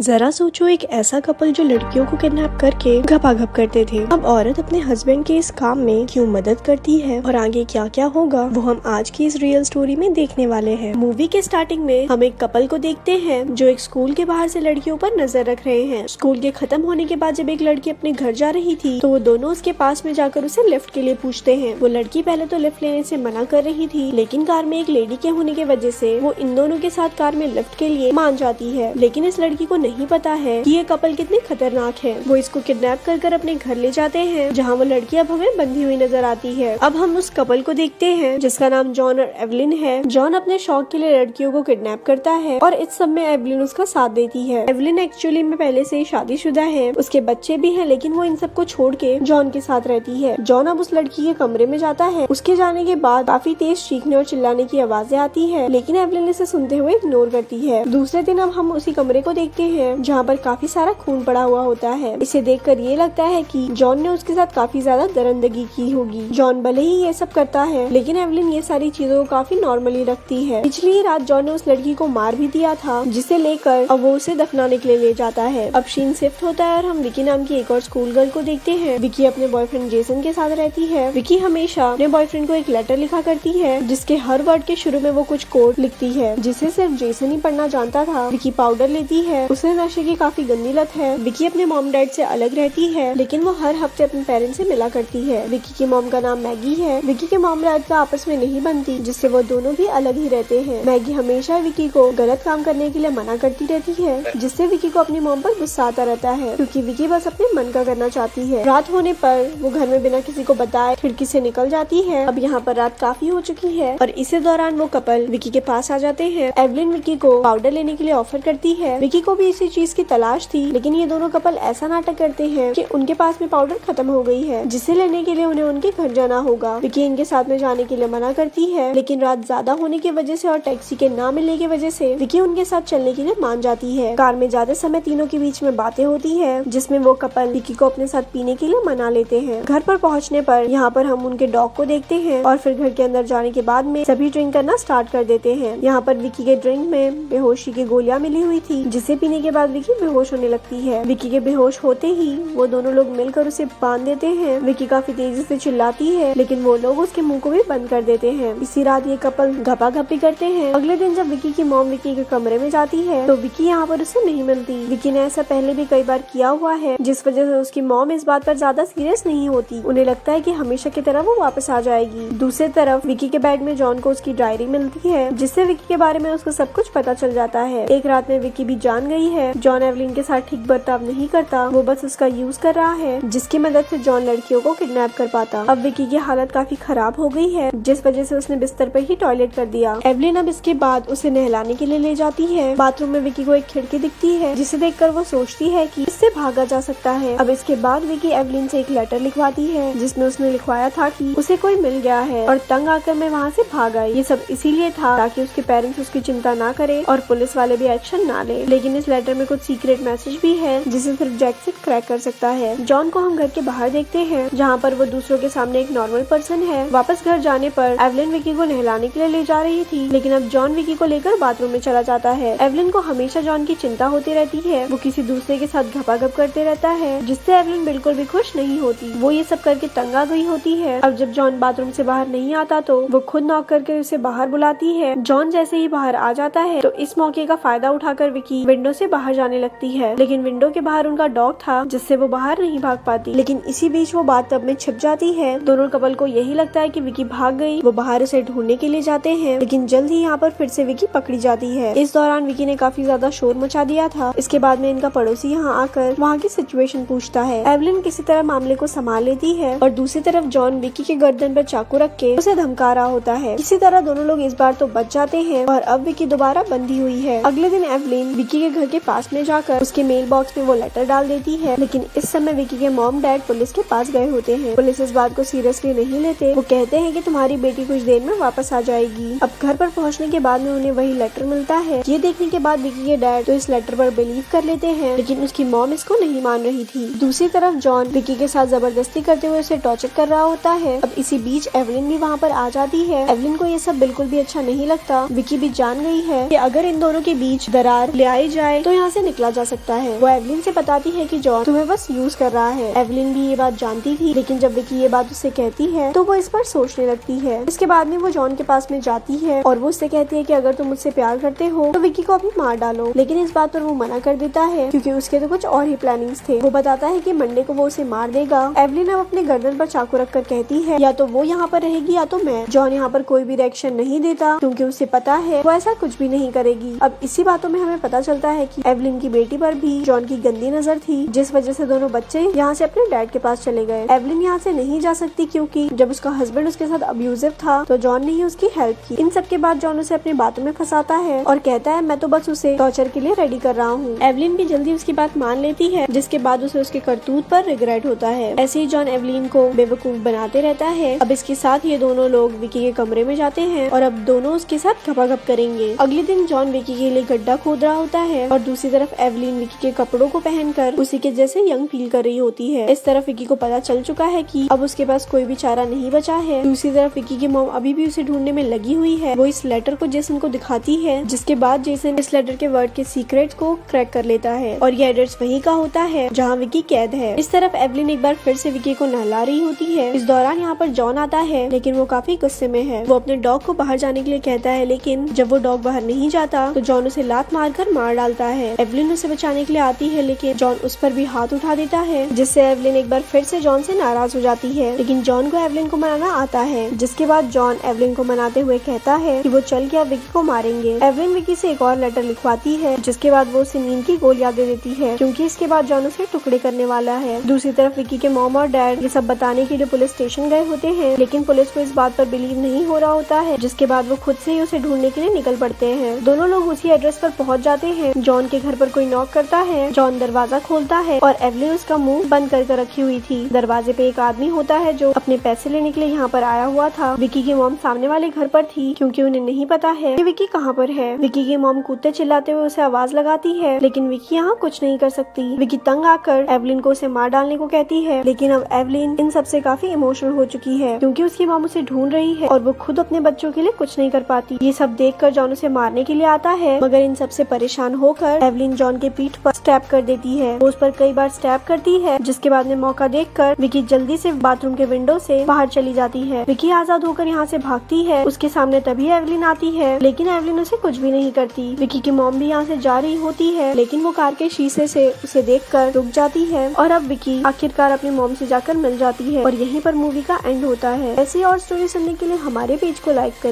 जरा सोचो, एक ऐसा कपल जो लड़कियों को किडनैप करके घपाघप करते थे, अब औरत अपने हस्बैंड के इस काम में क्यों मदद करती है और आगे क्या क्या होगा वो हम आज की इस रियल स्टोरी में देखने वाले हैं। मूवी के स्टार्टिंग में हम एक कपल को देखते हैं जो एक स्कूल के बाहर से लड़कियों पर नजर रख रहे हैं। स्कूल के खत्म होने के बाद जब एक लड़की अपने घर जा रही थी तो वो दोनों उसके पास में जाकर उसे लिफ्ट के लिए पूछते हैं। वो लड़की पहले तो लिफ्ट लेने से मना कर रही थी, लेकिन कार में एक लेडी के होने की वजह से वो इन दोनों के साथ कार में लिफ्ट के लिए मान जाती है। लेकिन इस लड़की को नहीं पता है कि ये कपल कितने खतरनाक है। वो इसको किडनैप कर अपने घर ले जाते हैं, जहाँ वो लड़की अब हमें बंधी हुई नजर आती है। अब हम उस कपल को देखते हैं जिसका नाम जॉन और एवलिन है। जॉन अपने शौक के लिए लड़कियों को किडनैप करता है और इस सब में एवलिन उसका साथ देती है। एवलिन एक्चुअली में पहले से ही शादीशुदा है, उसके बच्चे भी हैं, लेकिन वो इन सबको छोड़ के जॉन के साथ रहती है। जॉन अब उस लड़की के कमरे में जाता है। उसके जाने के बाद काफी तेज चीखने और चिल्लाने की आवाजें आती है, लेकिन एवलिन इसे सुनते हुए इग्नोर करती है। दूसरे दिन अब हम उसी कमरे को देखते हैं जहाँ पर काफी सारा खून पड़ा हुआ होता है। इसे देखकर ये लगता है कि जॉन ने उसके साथ काफी ज्यादा दरिंदगी की होगी। जॉन भले ही ये सब करता है, लेकिन एवलिन ये सारी चीजों को काफी नॉर्मली रखती है। पिछली ही रात जॉन ने उस लड़की को मार भी दिया था, जिसे लेकर अब वो उसे दफनाने के लिए ले जाता है। अब सीन शिफ्ट होता है और हम विकी नाम की एक और स्कूल गर्ल को देखते हैं। विकी अपने बॉयफ्रेंड जेसन के साथ रहती है। विकी हमेशा अपने बॉयफ्रेंड को एक लेटर लिखा करती है, जिसके हर वर्ड के शुरू में वो कुछ कोड लिखती है, जिसे सिर्फ जेसन ही पढ़ना जानता था। विकी पाउडर लेती है, उसे नशे की काफी गंदी लत है। विकी अपने मॉम डैड से अलग रहती है, लेकिन वो हर हफ्ते अपने पेरेंट्स से मिला करती है। विकी की मॉम का नाम मैगी है। विकी के मॉम डैड का आपस में नहीं बनती, जिससे वो दोनों भी अलग ही रहते हैं। मैगी हमेशा विकी को गलत काम करने के लिए मना करती रहती है, जिससे विकी को अपनी मॉम पर गुस्सा आता रहता है, क्योंकि विकी बस अपने मन का करना चाहती है। रात होने पर वो घर में बिना किसी को बताए खिड़की से निकल जाती है। अब यहाँ पर रात काफी हो चुकी है और इसी दौरान वो कपल विकी के पास आ जाते हैं। एवलिन विकी को पाउडर लेने के लिए ऑफर करती है। विकी को भी इसी चीज की तलाश थी, लेकिन ये दोनों कपल ऐसा नाटक करते हैं कि उनके पास में पाउडर खत्म हो गई है, जिसे लेने के लिए उन्हें उनके घर जाना होगा। विकी इनके साथ में जाने के लिए मना करती है, लेकिन रात ज्यादा होने की वजह से और टैक्सी के ना मिलने की वजह से विकी उनके साथ चलने के लिए मान जाती है। कार में जाते समय तीनों के बीच में बातें होती है, जिसमें वो कपल विकी को अपने साथ पीने के लिए मना लेते हैं। घर पर पहुँचने पर यहाँ पर हम उनके डॉग को देखते हैं और फिर घर के अंदर जाने के बाद में सभी ड्रिंक करना स्टार्ट कर देते हैं। यहाँ पर विकी के ड्रिंक में बेहोशी की गोलियां मिली हुई थी, जिसे पीने के बाद विकी बेहोश होने लगती है। विकी के बेहोश होते ही वो दोनों लोग मिलकर उसे बांध देते हैं। विकी काफी तेजी से चिल्लाती है, लेकिन वो लोग उसके मुंह को भी बंद कर देते हैं। इसी रात ये कपल घपाघपी करते हैं। अगले दिन जब विकी की मॉम विकी के कमरे में जाती है तो विकी यहाँ पर उससे नहीं मिलती। विकी ने ऐसा पहले भी कई बार किया हुआ है, जिस वजह से उसकी मॉम इस बात पर ज्यादा सीरियस नहीं होती। उन्हें लगता है कि हमेशा की तरह वो वापस आ जाएगी। दूसरी तरफ विकी के बेड में जॉन को उसकी डायरी मिलती है, जिससे विकी के बारे में उसको सब कुछ पता चल जाता है। एक रात में विकी भी जान गई है जॉन एवलिन के साथ ठीक बर्ताव नहीं करता, वो बस उसका यूज कर रहा है, जिसकी मदद से जॉन लड़कियों को किडनैप कर पाता। अब विकी की हालत काफी खराब हो गई है, जिस वजह से उसने बिस्तर पर ही टॉयलेट कर दिया। एवलिन अब इसके बाद उसे नहलाने के लिए ले जाती है। बाथरूम में विकी को एक खिड़की दिखती है, जिसे देखकर वो सोचती है कि इससे भागा जा सकता है। अब इसके बाद विकी एवलिन से एक लेटर लिखवाती है, जिसमें उसने लिखवाया था कि उसे कोई मिल गया है और तंग आकर मैं वहाँ से भाग आई। ये सब इसीलिए था ताकि उसके पेरेंट्स उसकी चिंता ना करे और पुलिस वाले भी एक्शन ना ले। लेकिन इस लेटर में कुछ सीक्रेट मैसेज भी है, जिसे सिर्फ जैक्सन क्रैक कर सकता है। जॉन को हम घर के बाहर देखते हैं, जहाँ पर वो दूसरों के सामने एक नॉर्मल पर्सन है। वापस घर जाने पर एवलिन विकी को नहलाने के लिए ले जा रही थी, लेकिन अब जॉन विकी को लेकर बाथरूम में चला जाता है। एवलिन को हमेशा जॉन की चिंता होती रहती है। वो किसी दूसरे के साथ घपाघप करते रहता है, जिससे एवलिन बिल्कुल भी खुश नहीं होती। वो ये सब करके तंग आ गई होती है। अब जब जॉन बाथरूम से बाहर नहीं आता तो वो खुद नॉक करके उसे बाहर बुलाती है। जॉन जैसे ही बाहर आ जाता है तो इस मौके का फायदा उठाकर विकी विंडो से बाहर जाने लगती है, लेकिन विंडो के बाहर उनका डॉग था, जिससे वो बाहर नहीं भाग पाती। लेकिन इसी बीच वो बाथटब में छिप जाती है। दोनों कपल को यही लगता है कि विकी भाग गई। वो बाहर उसे ढूंढने के लिए जाते हैं, लेकिन जल्द ही यहाँ पर फिर से विकी पकड़ी जाती है। इस दौरान विकी ने काफी ज्यादा शोर मचा दिया था। इसके बाद में इनका पड़ोसी यहाँ आकर वहाँ की सिचुएशन पूछता है। एवलिन किसी तरह मामले को संभाल लेती है और दूसरी तरफ जॉन विकी के गर्दन पर चाकू रख के उसे धमका रहा होता है। इसी तरह दोनों लोग इस बार तो बच जाते हैं और अब विकी दोबारा बंधी हुई है। अगले दिन एवलिन विकी के घर के पास में जाकर उसके मेल बॉक्स में वो लेटर डाल देती है, लेकिन इस समय विकी के मॉम डैड पुलिस के पास गए होते हैं। पुलिस इस बात को सीरियसली नहीं लेते। वो कहते हैं कि तुम्हारी बेटी कुछ देर में वापस आ जाएगी। अब घर पर पहुंचने के बाद में उन्हें वही लेटर मिलता है। ये देखने के बाद विकी के डैड तो इस लेटर पर बिलीव कर लेते हैं, लेकिन उसकी मॉम इसको नहीं मान रही थी। दूसरी तरफ जॉन विकी के साथ जबरदस्ती करते हुए उसे टॉर्चर कर रहा होता है। अब इसी बीच एवलिन भी वहाँ पर आ जाती है। एवलिन को ये सब बिल्कुल भी अच्छा नहीं लगता। विकी भी जान गई है कि अगर इन दोनों के बीच दरार ले आई जाए तो तो यहाँ से निकला जा सकता है। वो एवलिन से बताती है कि जॉन तुम्हें बस यूज कर रहा है। एवलिन भी ये बात जानती थी, लेकिन जब विकी ये बात उससे कहती है तो वो इस पर सोचने लगती है। इसके बाद में वो जॉन के पास में जाती है और वो उससे कहती है कि अगर तुम मुझसे प्यार करते हो तो विकी को अभी मार डालो, लेकिन इस बात पर वो मना कर देता है क्योंकि उसके तो कुछ और ही प्लानिंग्स थे। वो बताता है कि मंडे को वो उसे मार देगा। एवलिन अब अपने गर्दन पर चाकू रखकर कहती है या तो वो यहाँ पर रहेगी या तो मैं। जॉन यहाँ पर कोई भी रिएक्शन नहीं देता क्योंकि उसे पता है वो ऐसा कुछ भी नहीं करेगी। अब इसी बातों में हमें पता चलता है कि एवलिन की बेटी पर भी जॉन की गंदी नजर थी, जिस वजह से दोनों बच्चे यहाँ से अपने डैड के पास चले गए। एवलिन यहाँ से नहीं जा सकती क्योंकि जब उसका हस्बैंड उसके साथ अब्यूजिव था तो जॉन ने ही उसकी हेल्प की। इन सब के बाद जॉन उसे अपनी बातों में फंसाता है और कहता है मैं तो बस उसे टॉर्चर के लिए रेडी कर रहा हूँ। एवलिन भी जल्दी उसकी बात मान लेती है, जिसके बाद उसे उसके करतूत पर रिग्रेट होता है। ऐसे ही जॉन एवलिन को बेवकूफ बनाते रहता है। अब इसके साथ ये दोनों लोग विकी के कमरे में जाते हैं और अब दोनों उसके साथ घपाघप करेंगे। अगले दिन जॉन विकी के लिए गड्ढा खोद रहा होता है और दूसरी तरफ एवलिन विकी के कपड़ों को पहनकर उसी के जैसे यंग फील कर रही होती है। इस तरफ विकी को पता चल चुका है कि अब उसके पास कोई भी चारा नहीं बचा है। दूसरी तरफ विकी की मॉम अभी भी उसे ढूंढने में लगी हुई है। वो इस लेटर को जेसन को दिखाती है, जिसके बाद जेसन इस लेटर के वर्ड के सीक्रेट को क्रैक कर लेता है और ये एड्रेस वहीं का होता है जहाँ विकी कैद है। इस तरफ एवलिन एक बार फिर से विकी को नहला रही होती है। इस दौरान यहाँ पर जॉन आता है, लेकिन वो काफी गुस्से में है। वो अपने डॉग को बाहर जाने के लिए कहता है, लेकिन जब वो डॉग बाहर नहीं जाता तो जॉन उसे लात मारकर मार डालता है। एवलिन उसे बचाने के लिए आती है, लेकिन जॉन उस पर भी हाथ उठा देता है, जिससे एवलिन एक बार फिर से जॉन से नाराज हो जाती है। लेकिन जॉन को एवलिन को मनाना आता है, जिसके बाद जॉन एवलिन को मनाते हुए कहता है कि वो चल के अब विकी को मारेंगे। एवलिन विकी से एक और लेटर लिखवाती है, जिसके बाद वो उसे नींद की गोलियां दे देती है क्योंकि इसके बाद जॉन उसे टुकड़े करने वाला है। दूसरी तरफ विकी के मॉम और डैड ये सब बताने के लिए पुलिस स्टेशन गए होते हैं, लेकिन पुलिस को इस बात पर बिलीव नहीं हो रहा होता है, जिसके बाद वो खुद से ही उसे ढूंढने के लिए निकल पड़ते हैं। दोनों लोग उसी एड्रेस पर पहुंच जाते हैं। जॉन के घर पर कोई नॉक करता है। जॉन दरवाजा खोलता है और एवलिन उसका मुंह बंद करके रखी हुई थी। दरवाजे पे एक आदमी होता है जो अपने पैसे लेने के लिए यहाँ पर आया हुआ था। विकी की मॉम सामने वाले घर पर थी क्योंकि उन्हें नहीं पता है कि विकी कहाँ पर है। विकी की मॉम कूदते चिल्लाते हुए उसे आवाज लगाती है, लेकिन विकी यहाँ कुछ नहीं कर सकती। विकी तंग आकर एवलिन को उसे मार डालने को कहती है, लेकिन अब एवलिन इन सब से काफी इमोशनल हो चुकी है क्योंकि उसकी मॉम उसे ढूंढ रही है और वो खुद अपने बच्चों के लिए कुछ नहीं कर पाती। ये सब देखकर जॉन उसे मारने के लिए आता है, मगर इन सब से परेशान होकर एवलिन जॉन के पीठ पर स्टैब कर देती है। वो उस पर कई बार स्टैब करती है, जिसके बाद में मौका देखकर विकी जल्दी से बाथरूम के विंडो से बाहर चली जाती है। विकी आजाद होकर यहाँ से भागती है। उसके सामने तभी एवलिन आती है, लेकिन एवलिन उसे कुछ भी नहीं करती। विकी की मॉम भी यहाँ से जा रही होती है, लेकिन वो कार के शीशे से उसे देखकर रुक जाती है और अब विकी आखिरकार अपनी मॉम से जाकर मिल जाती है और यहीं पर मूवी का एंड होता है। ऐसी और स्टोरी सुनने के लिए हमारे पेज को लाइक करें।